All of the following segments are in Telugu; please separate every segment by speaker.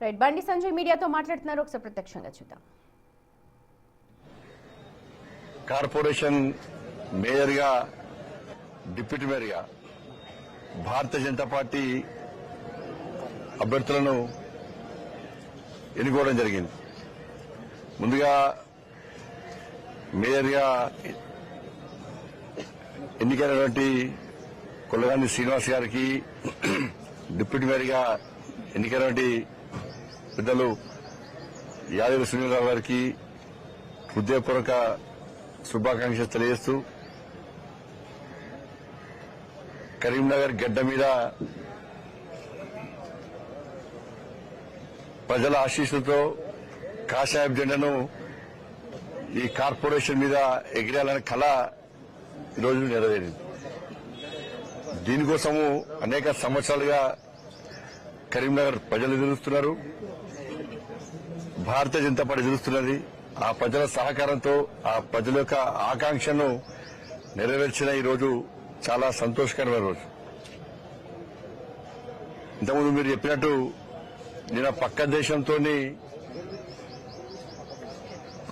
Speaker 1: రైట్, బండి సంజయ్ మీడియాతో మాట్లాడుతున్నారు, ఒకసారి ప్రత్యక్షంగా చూద్దాం.
Speaker 2: కార్పొరేషన్ మేయర్ గా, డిప్యూటీ మేయర్ గా భారతీయ జనతా పార్టీ అభ్యర్థులను ఎన్నుకోవడం జరిగింది. ముందుగా మేయర్ గా ఎన్నికైనటువంటి కొల్లగాని శ్రీనివాస్ గారికి, డిప్యూటీ మేయర్ గా ఎన్నికైనటువంటి పెద్దలు యాదగిరి సునీలరావు గారికి హృదయపూర్వక శుభాకాంక్షలు తెలియజేస్తూ, కరీంనగర్ గడ్డ మీద ప్రజల ఆశీస్సులతో కాషాయపు జెండాను ఈ కార్పొరేషన్ మీద ఎగిరేయాలనే కళ ఈరోజు నెరవేరింది. దీనికోసము అనేక సంవత్సరాలుగా కరీంనగర్ ప్రజలు ఎదురుస్తున్నారు, భారతీయ జనతా పార్టీ ఎదురుస్తున్నది. ఆ ప్రజల సహకారంతో ఆ ప్రజల యొక్క ఆకాంక్షను నెరవేర్చిన ఈ రోజు చాలా సంతోషకరమైన రోజు. ఇంతకుముందు మీరు చెప్పినట్టు నిన్న పక్క దేశంతో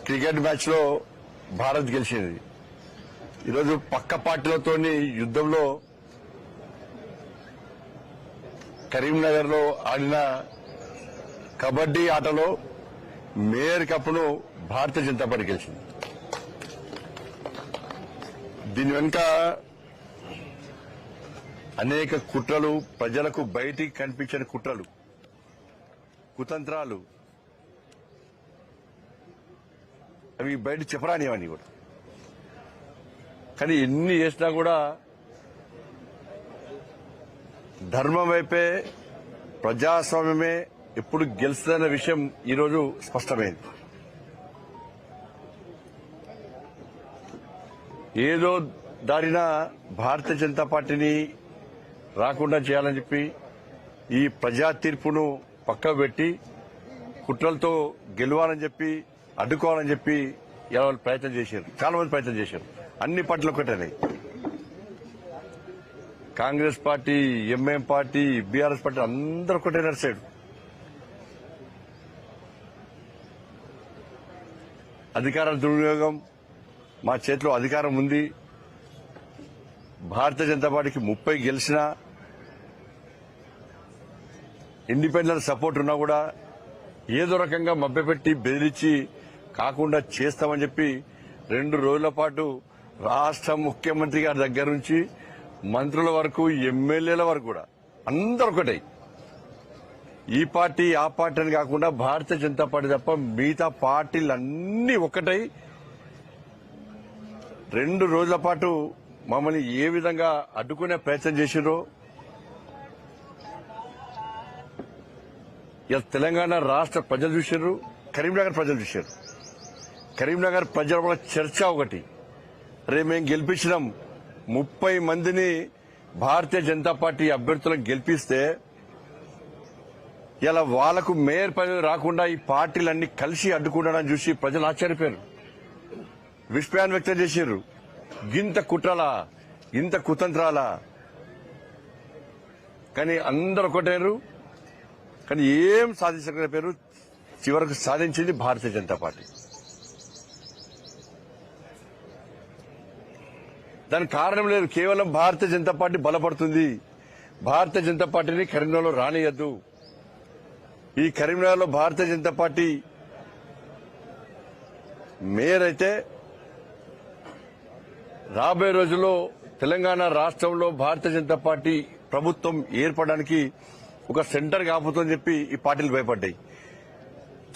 Speaker 2: క్రికెట్ మ్యాచ్ లో భారత్ గెలిచింది. ఈరోజు పక్క పార్టీలతో యుద్దంలో కరీంనగర్ లో ఆడిన కబడ్డీ ఆటలో మేయర్ కప్ను భారతీయ జనతా పార్టీ గెలిచింది. దీని వెనుక అనేక కుట్రలు, ప్రజలకు బయటికి కనిపించని కుట్రలు, కుతంత్రాలు, అవి బయట చెప్పరానివన్నీ కూడా. కానీ ఎన్ని చేసినా కూడా ధర్మం వైపే, ప్రజాస్వామ్యమే ఎప్పుడు గెలుస్తుందన్న విషయం ఈరోజు స్పష్టమైంది. ఏదో దారిన భారతీయ జనతా పార్టీని రాకుండా చేయాలని చెప్పి ఈ ప్రజా తీర్పును పక్కకు పెట్టి కుట్రలతో గెలవాలని చెప్పి, అడ్డుకోవాలని చెప్పి వాళ్ళు ప్రయత్నం చేశారు. చాలా మంది ప్రయత్నం చేశారు. అన్ని పార్టీలు ఒకటేనాయి. Congress party, MIM party, BRS party అందరూ ఒకటే నడిచాడు. అధికార దుర్వినియోగం, మా చేతిలో అధికారం ఉంది, భారతీయ జనతా పార్టీకి 30 గెలిచినా, ఇండిపెండెంట్ సపోర్ట్ ఉన్నా కూడా ఏదో రకంగా మభ్యపెట్టి బెదిరించి కాకుండా చేస్తామని చెప్పి 2 రోజుల పాటు రాష్ట్ర ముఖ్యమంత్రి గారి దగ్గర నుంచి మంత్రుల వరకు, ఎమ్మెల్యేల వరకు కూడా అందరూ ఒకటే. ఈ పార్టీ ఆ పార్టీ అని కాకుండా భారతీయ జనతా పార్టీ తప్ప మిగతా పార్టీలన్నీ ఒకటై 2 రోజుల పాటు మమ్మల్ని ఏ విధంగా అడ్డుకునే ప్రయత్నం చేసిరో ఇలా తెలంగాణ రాష్ట్ర ప్రజలు చూశారు, కరీంనగర్ ప్రజలు చూశారు. కరీంనగర్ ప్రజల వల్ల చర్చ ఒకటి, రే మేము గెలిపించినాం 30 మందిని భారతీయ జనతా పార్టీ అభ్యర్థులను గెలిపిస్తే ఇలా వాళ్లకు మేయర్ పదవి రాకుండా ఈ పార్టీలన్నీ కలిసి అడ్డుకుంటాడని చూసి ప్రజలు ఆశ్చర్యపోయారు, విస్మయాన్ని వ్యక్తం చేశారు. గింత కుట్రలా, ఇంత కుతంత్రాలా? కానీ అందరూ ఒకటేరు. కానీ ఏం సాధించలేకపోయారు. చివరకు సాధించింది భారతీయ జనతా పార్టీ. దానికి కారణం లేదు, కేవలం భారతీయ జనతా పార్టీ బలపడుతుంది. భారతీయ జనతా పార్టీని కరీంనగర్లో రానియద్దు. ఈ కరీంనగర్లో భారతీయ జనతా పార్టీ మేయర్ అయితే రాబోయే రోజుల్లో తెలంగాణ రాష్ట్రంలో భారతీయ జనతా పార్టీ ప్రభుత్వం ఏర్పడడానికి ఒక సెంటర్ కాపుతుందని చెప్పి ఈ పార్టీలు భయపడ్డాయి.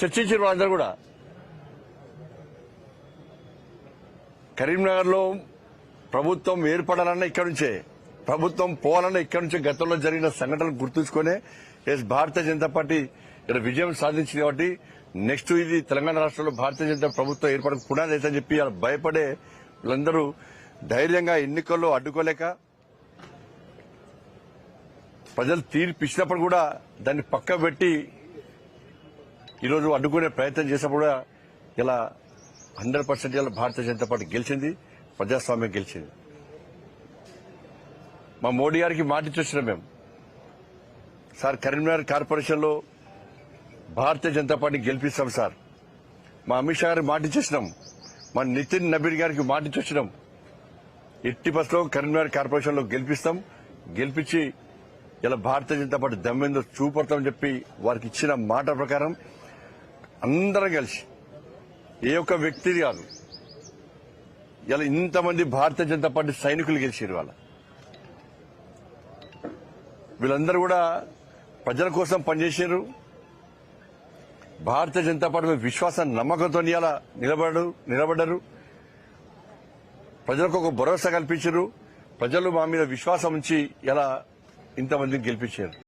Speaker 2: చర్చించారు వాళ్ళందరూ కూడా. కరీంనగర్లో ప్రభుత్వం ఏర్పడాలన్నా ఇక్కడి నుంచే, ప్రభుత్వం పోవాలన్నా ఇక్కడి నుంచే గతంలో జరిగిన సంఘటనలు గుర్తుంచుకునే భారతీయ జనతా పార్టీ ఇక్కడ విజయం సాధించింది. కాబట్టి నెక్స్ట్ ఇది తెలంగాణ రాష్ట్రంలో భారతీయ జనతా ప్రభుత్వం ఏర్పడక పునాది అవుతుందని చెప్పి భయపడే వీళ్ళందరూ ధైర్యంగా ఎన్నికల్లో అడ్డుకోలేక, ప్రజలు తీర్పు ఇచ్చినప్పుడు కూడా దాన్ని పక్క పెట్టి ఈరోజు అడ్డుకునే ప్రయత్నం చేసినప్పుడు ఇలా 100% ఇలా భారతీయ జనతా పార్టీ గెలిచింది, ప్రజాస్వామ్యం గెలిచింది. మా మోడీ గారికి మాట ఇచ్చి వచ్చినాం మేము. సార్, కరీంనగర్ కార్పొరేషన్ లో భారతీయ జనతా పార్టీ గెలిపిస్తాం సార్. మా అమిత్ షా గారికి మాట ఇచ్చేసినాం, మా నితిన్ నబీన్ గారికి మాట ఇచ్చొచ్చినాం. ఎట్టి బస్లో కరీంనగర్ కార్పొరేషన్ లో గెలిపిస్తాం. గెలిపించి ఇలా భారతీయ జనతా పార్టీ దమ్మెందో చూపడతామని చెప్పి వారికి ఇచ్చిన మాట ప్రకారం అందరం కలిసి, ఏ ఒక్క వ్యక్తి కాదు, ఇలా ఇంతమంది భారతీయ జనతా పార్టీ సైనికులు గెలిచారు. వాళ్ళ వీళ్ళందరూ కూడా ప్రజల కోసం పనిచేశారు. భారతీయ జనతా పార్టీ మీద విశ్వాసం నమ్మకంతో ఇలా నిలబడ్డారు. ప్రజలకు ఒక భరోసా కల్పించారు. ప్రజలు మా మీద విశ్వాసం ఉంచి ఇలా ఇంతమందిని గెలిపించారు.